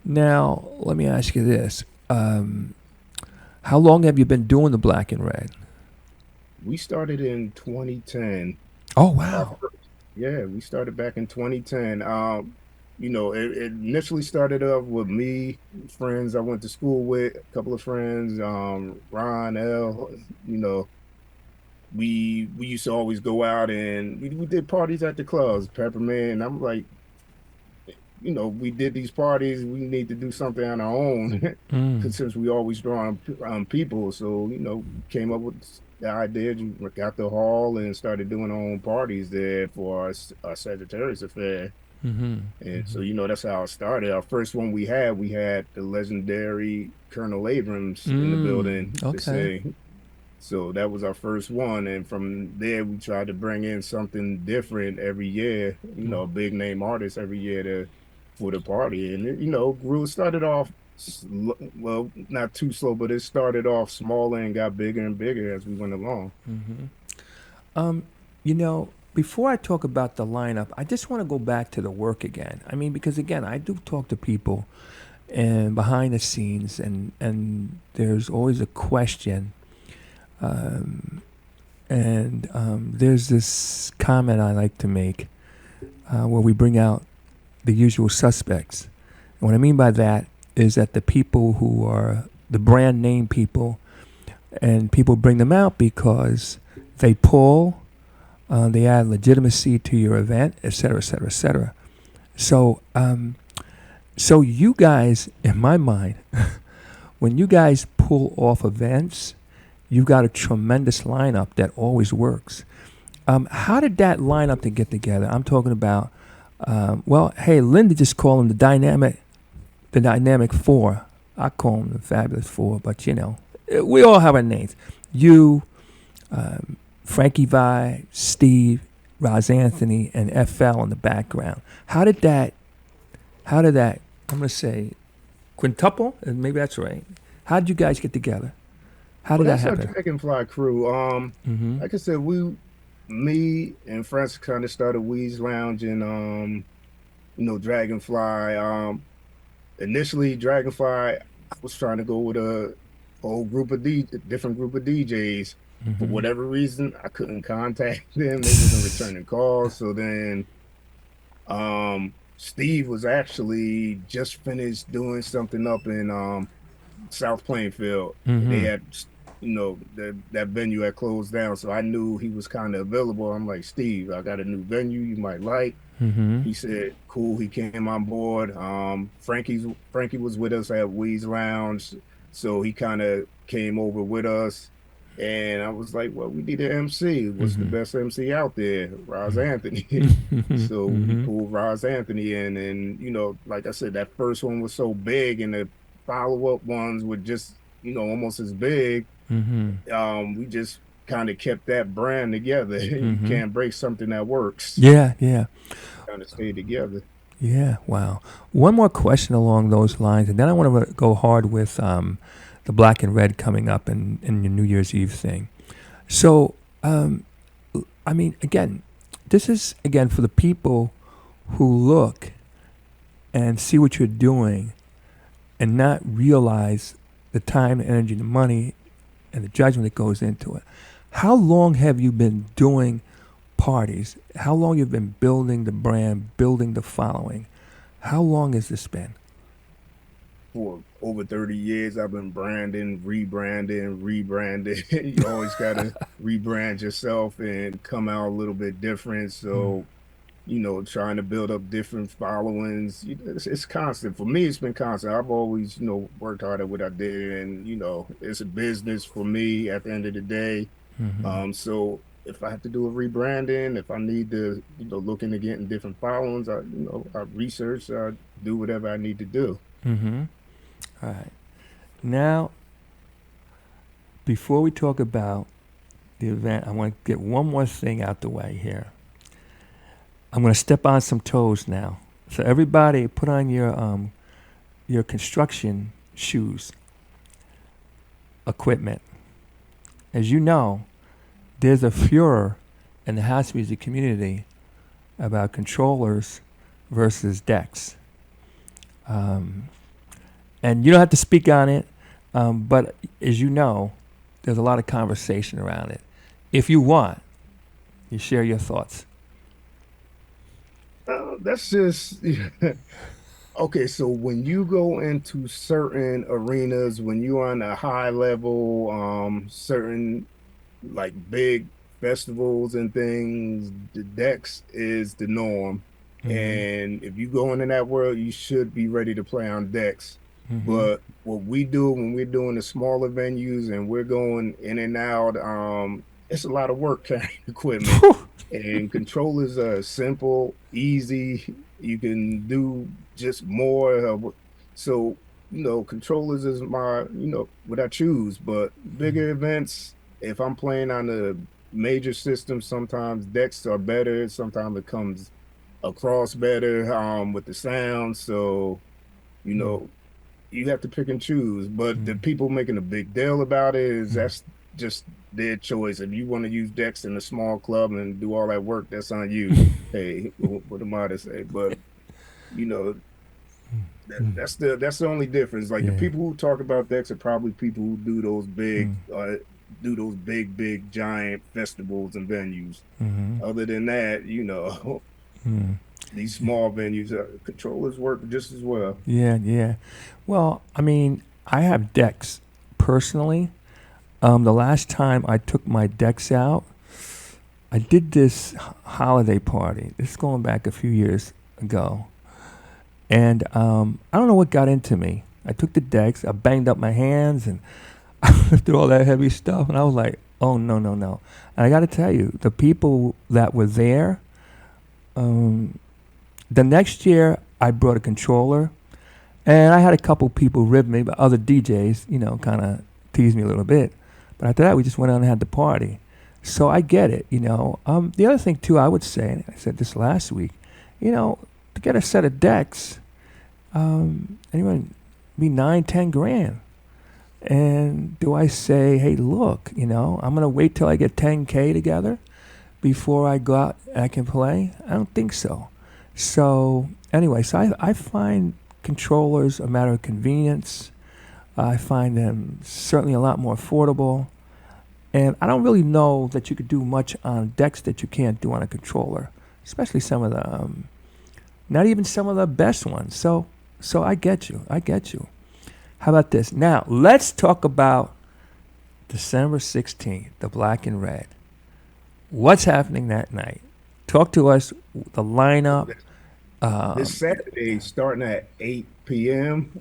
Now, let me ask you this. How long have you been doing the black and red? We started in 2010. Oh, wow. Yeah, we started back in 2010. It initially started off with me, friends I went to school with, a couple of friends, Ron, L, we used to always go out and we did parties at the clubs, Peppermint. And I'm like, we did these parties, we need to do something on our own because since we always draw on people. So, came up with the idea, got the hall and started doing our own parties there for our Sagittarius affair. And so, that's how it started. Our first one we had the legendary Colonel Abrams in the building. Okay. So that was our first one. And from there, we tried to bring in something different every year, a big name artist every year for the party. And it, grew. It started off, well, not too slow, but it started off smaller and got bigger and bigger as we went along. Before I talk about the lineup, I just want to go back to the work again. I mean, because again, I do talk to people and behind the scenes, and there's always a question. There's this comment I like to make. where we bring out the usual suspects. And what I mean by that is that the people who are the brand name people, and people bring them out because they pull, they add legitimacy to your event, et cetera, et cetera, et cetera. So, so you guys, in my mind, when you guys pull off events, you've got a tremendous lineup that always works. How did that lineup to get together? I'm talking about, well, hey, Linda just called them the dynamic four. I call them the fabulous four, but you know, we all have our names. You, Frankie Vi, Steve, Roz Anthony, and FL in the background. How did that, I'm going to say, quintuple? Maybe that's right. How did you guys get together? How did that happen? That's our Dragonfly crew. Like I said, me and Francis kind of started Weeds Lounge and, Dragonfly. Initially, Dragonfly, I was trying to go with a whole group of different group of DJs. For whatever reason, I couldn't contact them. They wasn't returning calls. So then, Steve was actually just finished doing something up in South Plainfield. They had, that venue had closed down. So I knew he was kind of available. I'm like, Steve, I got a new venue you might like. He said, cool. He came on board. Frankie was with us at Weeds Lounge. So he kind of came over with us. And I was like, well, we need an MC. What's the best MC out there? Roz Anthony. So we pulled Roz Anthony in. And, like I said, that first one was so big and the follow-up ones were just, almost as big. We just kind of kept that brand together. You can't break something that works. Yeah. Kind of stay together. Yeah, wow. One more question along those lines, and then I want to go hard with the Black and Red coming up in your New Year's Eve thing. So, again, this is, for the people who look and see what you're doing and not realize the time, the energy, the money, and the judgment that goes into it. How long have you been doing parties? How long you've been building the brand, building the following? How long has this been? For over 30 years, I've been branding, rebranding. You always got to rebrand yourself and come out a little bit different. So, trying to build up different followings. It's constant. For me, it's been constant. I've always, worked hard at what I did. And, it's a business for me at the end of the day. So if I have to do a rebranding, if I need to, look into getting different followings, I research, I do whatever I need to do. All right. Now, before we talk about the event, I want to get one more thing out the way here. I'm going to step on some toes now. So everybody, put on your construction shoes, equipment. As you know, there's a furor in the house music community about controllers versus decks. And you don't have to speak on it, but as you know, there's a lot of conversation around it. If you want, you share your thoughts. That's just okay. So when you go into certain arenas, when you're on a high level, certain like big festivals and things, the decks is the norm. And if you go into that world, you should be ready to play on decks. But what we do when we're doing the smaller venues and we're going in and out, it's a lot of work carrying equipment. And controllers are simple, easy. You can do just more. So, controllers is my, what I choose. But bigger events, if I'm playing on a major system, sometimes decks are better. Sometimes it comes across better with the sound. So, you have to pick and choose. But the people making a big deal about it is that's just their choice. If you want to use decks in a small club and do all that work, that's on you. Hey, what am I to say? But that's the only difference. Like the people who talk about decks are probably people who do those big giant festivals and venues. Other than that, these small venues, controllers work just as well. Yeah, yeah. Well, I mean, I have decks personally. The last time I took my decks out, I did this holiday party. This is going back a few years ago. And I don't know what got into me. I took the decks, I banged up my hands, and I lifted all that heavy stuff. And I was like, oh, no, no, no. And I got to tell you, the people that were there, the next year I brought a controller. And I had a couple people rib me, but other DJs, you know, kind of teased me a little bit. But after that, we just went out and had the party. So I get it, you know. The other thing, too, I would say, and I said this last week, you know, to get a set of decks, anyone be 9-10 grand. And do I say, hey, look, you know, I'm going to wait till I get 10K together before I go out and I can play? I don't think so. So anyway, so I find controllers a matter of convenience. I find them certainly a lot more affordable. And I don't really know that you could do much on decks that you can't do on a controller, especially some of the, not even some of the best ones. So I get you. I get you. How about this? Now, let's talk about December 16th, the Black and Red. What's happening that night? Talk to us, the lineup. This Saturday, starting at 8 p.m.,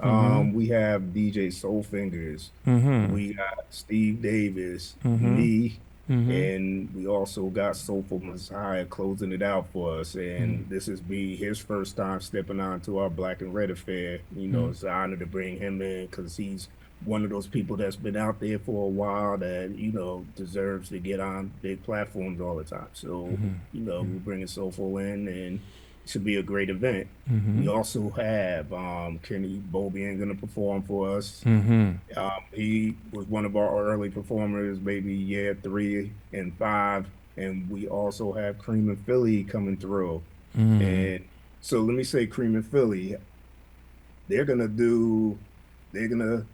we have DJ Soul Fingers. We got Steve Davis, me, and we also got Soulful Messiah closing it out for us. And this is his first time stepping on to our Black and Red affair. You know, it's an honor to bring him in because he's one of those people that's been out there for a while that, you know, deserves to get on big platforms all the time. So, you know, we're bringing Soulful in, and should be a great event. We also have Kenny Bobian going to perform for us. He was one of our early performers, maybe year 3 and 5, and we also have Cream and Philly coming through. And so let me say, Cream and Philly, they're gonna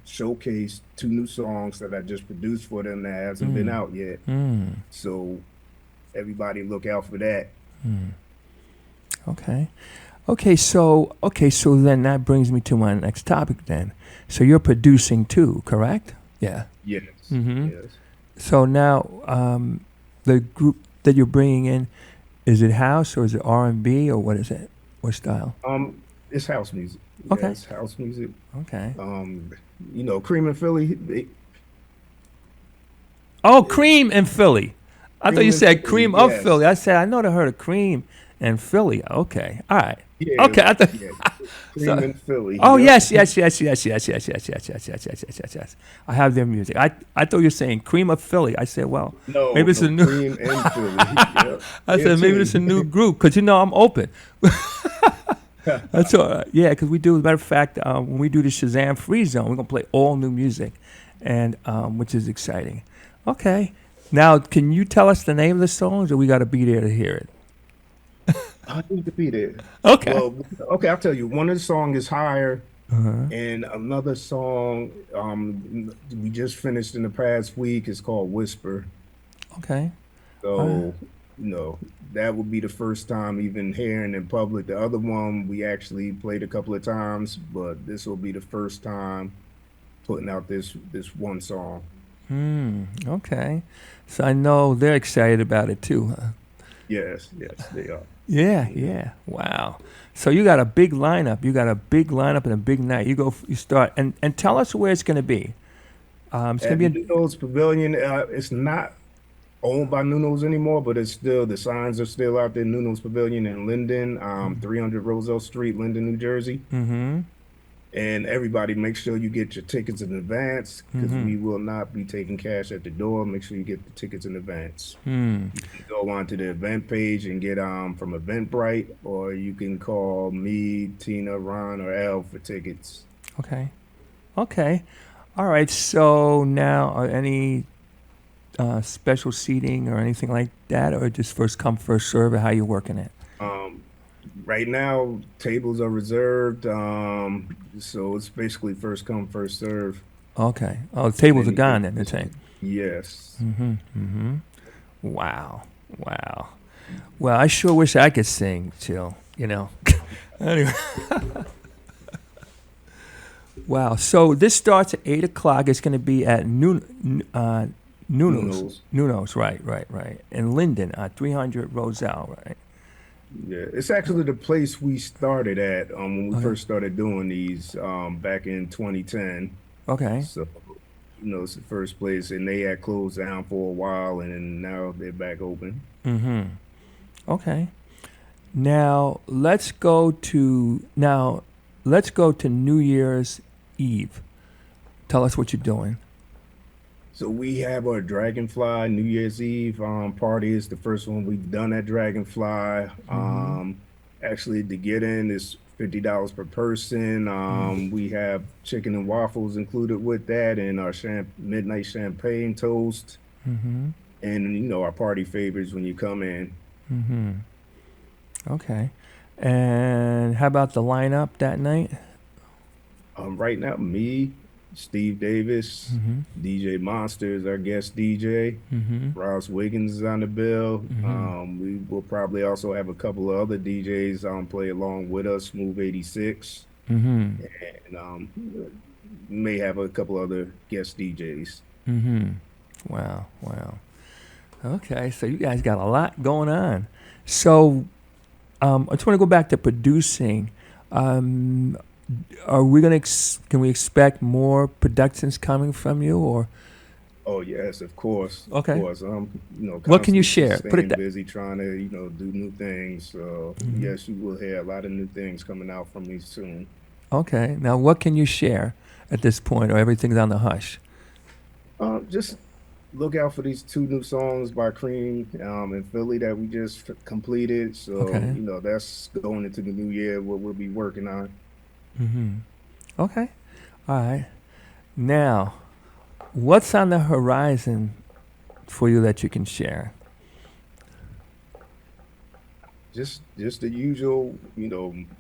showcase 2 new songs that I just produced for them that hasn't been out yet. So everybody look out for that. Okay, so then that brings me to my next topic then. So you're producing too, correct? Yeah. Yes. Yes. So now the group that you're bringing in, is it house or is it R&B or what is it? What style? It's house music. Okay. Yeah, it's house music. Okay. You know, Cream and Philly. Cream and Philly. I thought you said Cream of Philly. I said I know I heard of Cream and Philly. Okay. All right. Yeah, okay. I thought. Cream and Philly. Oh yes. I have their music. I thought you were saying Cream of Philly. I said, well, maybe it's a new. Cream and Philly. Yeah. I said maybe it's a new group because you know I'm open. That's all right. Yeah, because we do. As a matter of fact, when we do the Shazam Free Zone, we're gonna play all new music, and which is exciting. Okay. Now, can you tell us the name of the songs, or we got to be there to hear it? I need to be there. Okay. Well, okay, I'll tell you. One of the songs is Higher, and another song we just finished in the past week is called Whisper. Okay. So, you know, that would be the first time even hearing in public. The other one we actually played a couple of times, but this will be the first time putting out this one song. Okay. So I know they're excited about it too, huh? Yes, they are. Yeah. Wow. So you got a big lineup. You got a big lineup and a big night. You start and tell us where it's going to be. It's going to be Nuno's Pavilion. It's not owned by Nuno's anymore, but it's still, the signs are still out there. Nuno's Pavilion in Linden, 300 Roselle Street, Linden, New Jersey. And everybody, make sure you get your tickets in advance because we will not be taking cash at the door. Make sure you get the tickets in advance. You can go onto the event page and get from Eventbrite, or you can call me, Tina, Ron, or Al for tickets. Okay. All right. So now, are any special seating or anything like that, or just first come, first serve, or how you working it? Right now, tables are reserved, so it's basically first come, first serve. Okay. Oh, the tables are gone then, they're saying. Yes. Wow. Well, I sure wish I could sing, Chill. you know. Anyway. Wow. So this starts at 8 o'clock. It's going to be at Nuno's. Nuno's, right. In Linden, 300 Roselle, right? Yeah, it's actually the place we started at when we Okay. first started doing these back in 2010. Okay. So, it's the first place, and they had closed down for a while, and then now they're back open. Mm-hmm. Okay. Now let's go to New Year's Eve. Tell us what you're doing. So we have our Dragonfly New Year's Eve party. Is the first one we've done at Dragonfly. Actually, to get in is $50 per person. We have chicken and waffles included with that, and our midnight champagne toast, Mm-hmm. and our party favorites when you come in. Mm-hmm. Okay. And how about the lineup that night? Right now, me, Steve Davis, Mm-hmm. DJ Monster is our guest DJ. Mm-hmm. Ross Wiggins is on the bill. Mhm. We will probably also have a couple of other DJs play along with us, Smooth 86, Mm-hmm. and may have a couple other guest DJs. Mm-hmm. Wow. Okay, so you guys got a lot going on. So I just want to go back to producing. Are we gonna? Can we expect more productions coming from you, or Oh yes, of course. Okay. Of course. what can you Constantly share? Put it staying that. busy trying to, do new things. So Mhm. yes, you will hear a lot of new things coming out from me soon. Okay. Now, what can you share at this point, or everything's on the hush? Just look out for these two new songs by Cream in Philly that we just completed. So, Okay. that's going into the new year, what we'll be working on. Mm-hmm. Okay. All right. Now, what's on the horizon for you that you can share? Just the usual,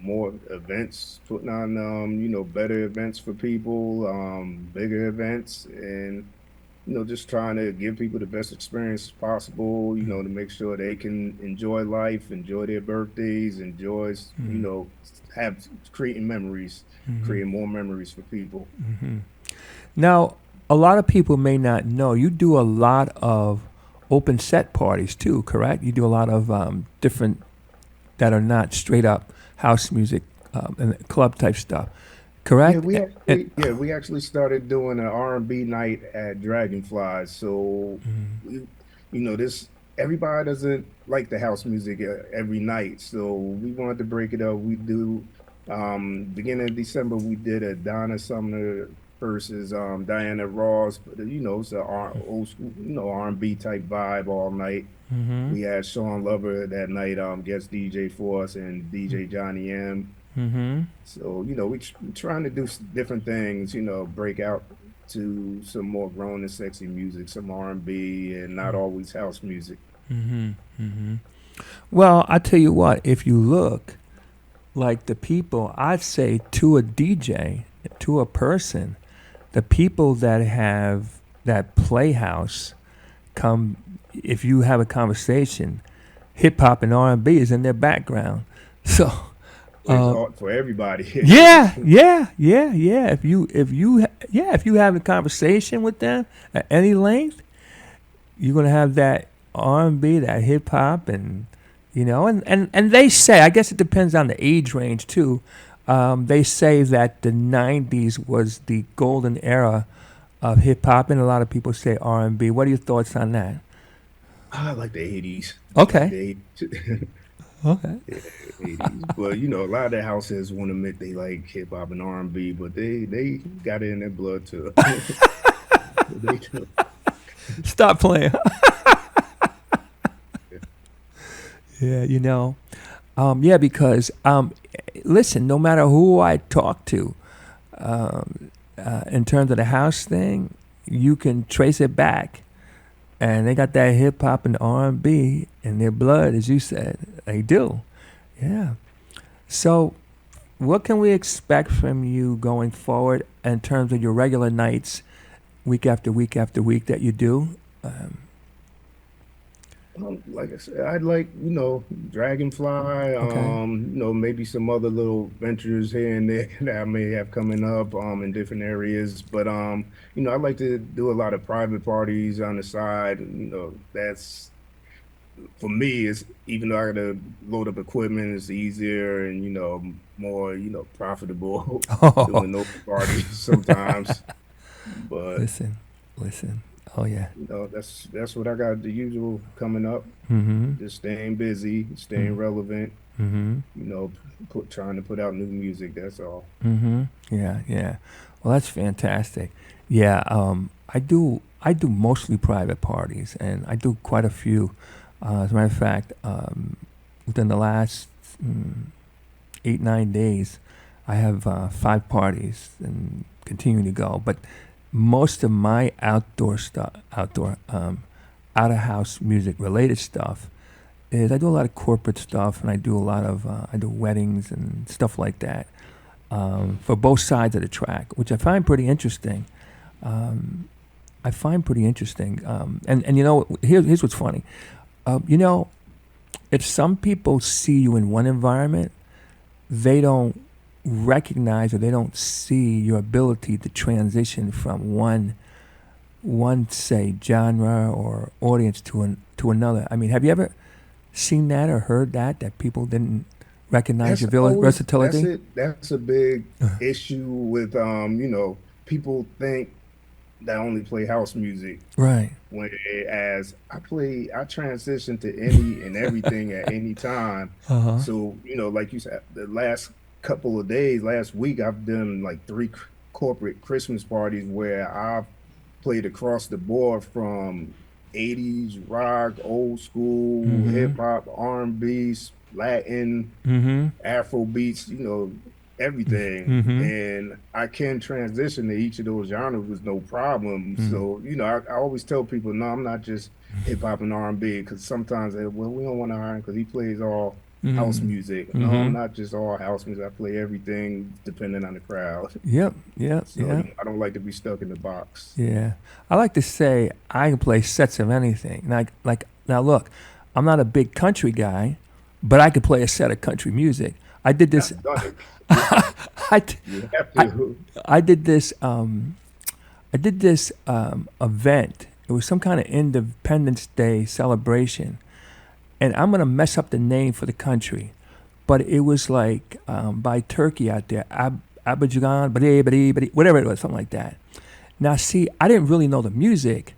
more events, putting on, better events for people, bigger events, and, just trying to give people the best experience possible, to make sure they can enjoy life, enjoy their birthdays, have creating memories, creating more memories for people. Mm-hmm. Now, a lot of people may not know you do a lot of open set parties too, correct? You do a lot of different that are not straight up house music and club type stuff, correct? We actually started doing an R&B night at Dragonfly. So, this everybody doesn't like the house music every night. So we wanted to break it up. We do beginning of December we did a Donna Sumner versus Diana Ross. But it's a old school, R&B type vibe all night. Mm-hmm. We had Sean Lover that night, guest DJ for us, and DJ Johnny M. Mm-hmm. So, we trying to do different things, break out to some more grown and sexy music, some R&B, and not always house music. Mm-hmm. Mm-hmm. Well, I tell you what, if you look like the people, I'd say to a DJ, to a person, the people that have that playhouse come, if you have a conversation, hip hop and R&B is in their background. So There's art for everybody. yeah. If you have a conversation with them at any length, you're gonna have that R&B, that hip hop, and and they say, I guess it depends on the age range too. They say that the '90s was the golden era of hip hop, and a lot of people say R&B. What are your thoughts on that? I like the 80s. Okay. The 80s. Okay. Yeah, 80s. But a lot of the house heads won't admit they like hip hop and R&B, but they got it in their blood too. They do. Stop playing. Yeah, because listen, no matter who I talk to, in terms of the house thing, you can trace it back, and they got that hip hop and R&B in their blood, as you said. They do, yeah. So, what can we expect from you going forward in terms of your regular nights, week after week after week that you do? Like I said, I'd like, Dragonfly, Okay. maybe some other little ventures here and there that I may have coming up, in different areas. But, I like to do a lot of private parties on the side. That's for me, it's even though I gotta load up equipment, it's easier and, more, profitable Oh, doing those parties sometimes. But, listen, listen. Oh yeah. that's what I got the usual coming up. Mm-hmm. Just staying busy, staying relevant, Mm-hmm. you know, trying to put out new music. That's all. Mm-hmm. Yeah, yeah. Well, that's fantastic. Yeah, I do mostly private parties, and I do quite a few. As a matter of fact, within the last 8 9 days, I have 5 parties and continuing to go. But most of my outdoor stuff, out of house music related stuff, is I do a lot of corporate stuff, and I do weddings and stuff like that, for both sides of the track, which I find pretty interesting. Um, I find pretty interesting. And here's what's funny. You know, if some people see you in one environment, they don't recognize or they don't see your ability to transition from one say genre or audience to another. I mean, have you ever seen that or heard that people didn't recognize That's your always that's versatility? it. That's a big issue with people think that I only play house music. Right. Whereas I transition to any and everything at any time. Uh huh. So, like you said, the last couple of days, last week, I've done like three corporate Christmas parties where I've played across the board from 80s rock, old school, Mm-hmm. hip hop, R&B, Latin, Mm-hmm. Afro beats, everything. Mm-hmm. And I can transition to each of those genres with no problem. Mm-hmm. So, I always tell people, no, I'm not just hip hop and R&B because sometimes they, well, we don't want to hire him because he plays all house Mm-hmm. music. No, I'm Mm-hmm. not just all house music. I play everything depending on the crowd. Yep. Yep. So Yep. I don't like to be stuck in the box. Yeah, I like to say I can play sets of anything. Like now, look, I'm not a big country guy, but I can play a set of country music. I did this. I've done it. Yeah, I, d- you have I, to. I did this. I did this event. It was some kind of Independence Day celebration, and I'm gonna mess up the name for the country, but it was like by Turkey out there, Abajan, whatever it was, something like that. Now, see, I didn't really know the music,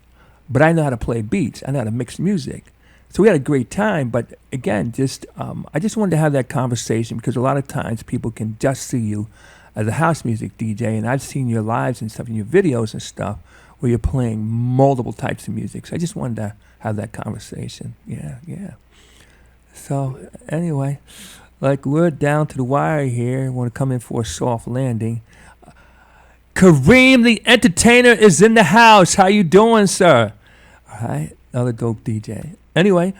but I know how to play beats. I know how to mix music. So we had a great time. But again, I just wanted to have that conversation because a lot of times people can just see you as a house music DJ, and I've seen your lives and stuff, and your videos and stuff, where you're playing multiple types of music. So I just wanted to have that conversation. Yeah, yeah. So anyway, like we're down to the wire here. Want to come in for a soft landing. Kareem, the entertainer, is in the house. How you doing, sir? All right, another dope DJ. Anyway,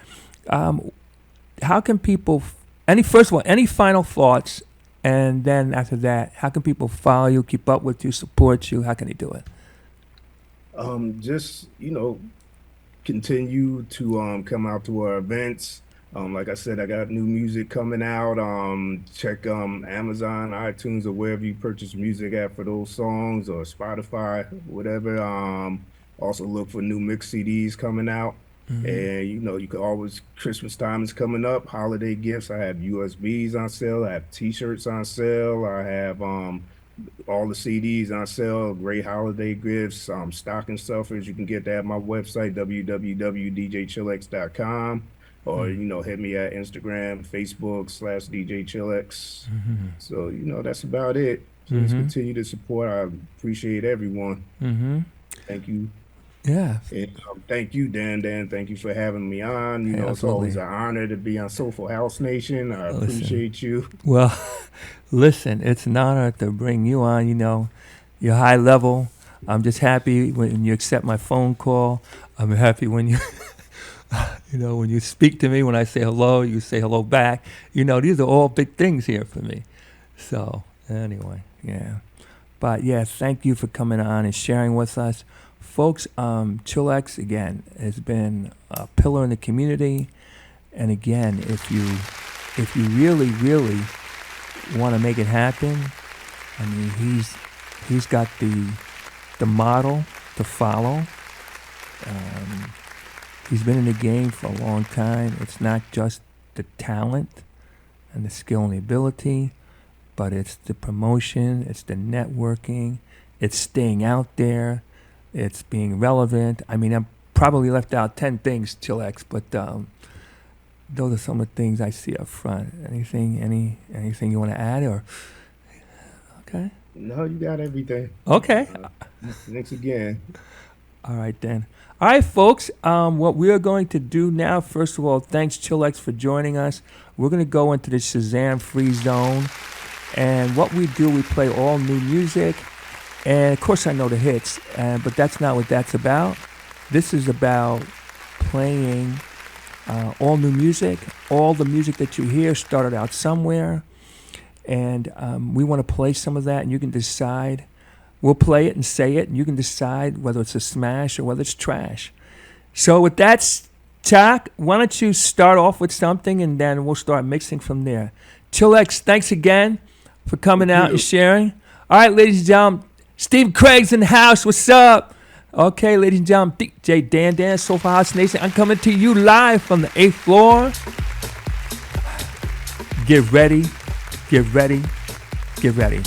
um, how can people? First of all, any final thoughts? And then after that, how can people follow you, keep up with you, support you? How can they do it? Just, continue to come out to our events. Like I said, I got new music coming out. Check Amazon, iTunes, or wherever you purchase music at for those songs, or Spotify, whatever. Also look for new mix CDs coming out. Mm-hmm. And you can always Christmas time is coming up, holiday gifts. I have USBs on sale, I have t-shirts on sale, I have all the CDs on sale, great holiday gifts, stocking stuffers. You can get that at my website, www.djchillx.com, or, hit me at Instagram, Facebook /DJ Mm-hmm. So, that's about it. So just Mm-hmm. continue to support. I appreciate everyone. Mm-hmm. Thank you. Yeah. And thank you, Dan. Dan, thank you for having me on. Hey, It's always absolutely. an honor to be on Soulful House Nation. I Listen. appreciate you. Well, listen, it's an honor to bring you on. You're high level. I'm just happy when you accept my phone call. I'm happy when you, when you speak to me. When I say hello, you say hello back. These are all big things here for me. So anyway, yeah. But yeah, thank you for coming on and sharing with us. Folks, Chillax, again, has been a pillar in the community. And again, if you really, really want to make it happen, I mean, he's got the model to follow. He's been in the game for a long time. It's not just the talent and the skill and the ability, but it's the promotion, it's the networking, it's staying out there, it's being relevant. I mean, I probably left out 10 things, Chillax, but those are some of the things I see up front. Anything you want to add, or okay? No, you got everything. Okay. Thanks again. All right, then. All right, folks, what we are going to do now, first of all, thanks, Chillax, for joining us. We're going to go into the Shazam free zone. And what we do, we play all new music. And, of course, I know the hits, but that's not what that's about. This is about playing all new music. All the music that you hear started out somewhere. And we want to play some of that, and you can decide. We'll play it and say it, and you can decide whether it's a smash or whether it's trash. So with that talk, why don't you start off with something, and then we'll start mixing from there. Chillax, thanks again for coming out and sharing. All right, ladies and gentlemen, Steve Craig's in the house. What's up? Okay, ladies and gentlemen, DJ Dan, Soulful House Nation. I'm coming to you live from the 8th floor. Get ready, get ready, get ready.